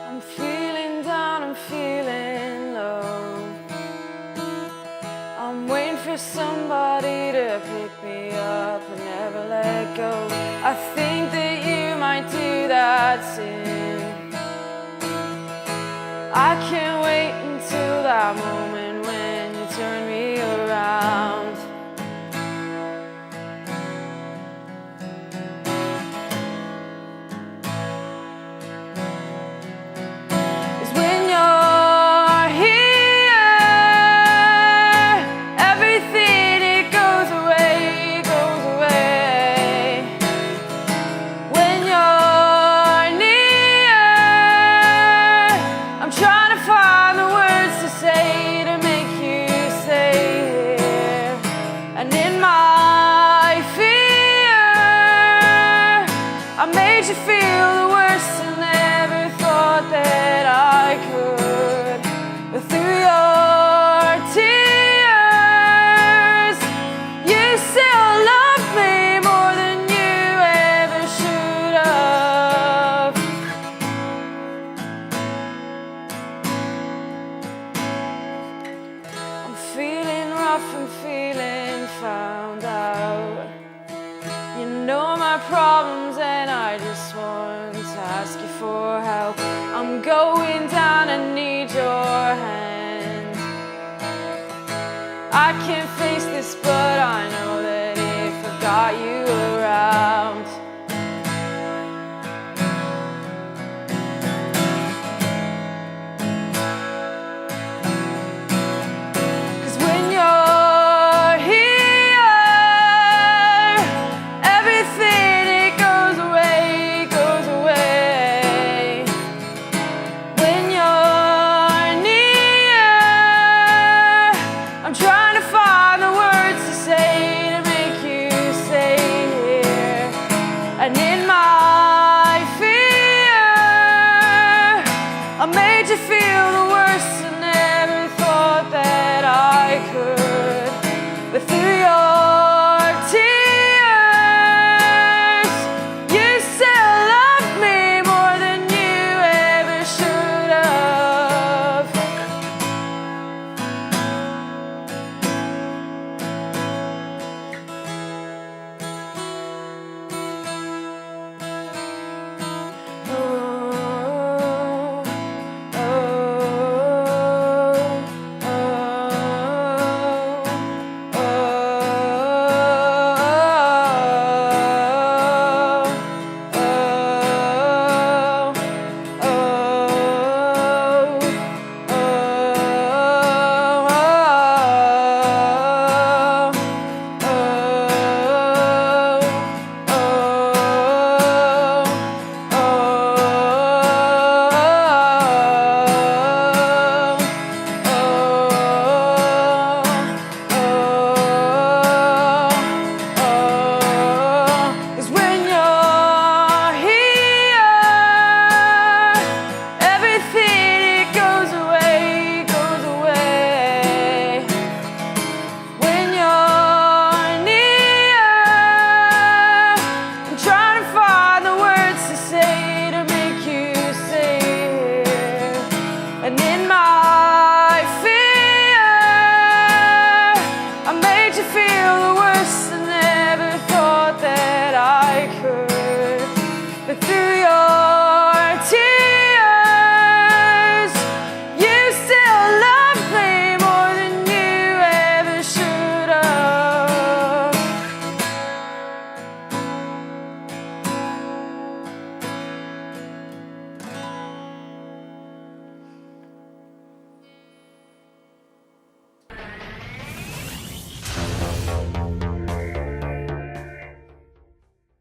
I'm feeling down, I'm feeling low. I'm waiting for somebody to pick me up and never let go. I think that you might do that soon. I can't wait until that moment when you turn me around. You feel the worst and never thought that I could. But through your tears, you still love me more than you ever should have. I'm feeling rough, I'm feeling found out. You know my problems and I just want to ask you for help. I'm going down, I need your hand. I can't face this, but I know that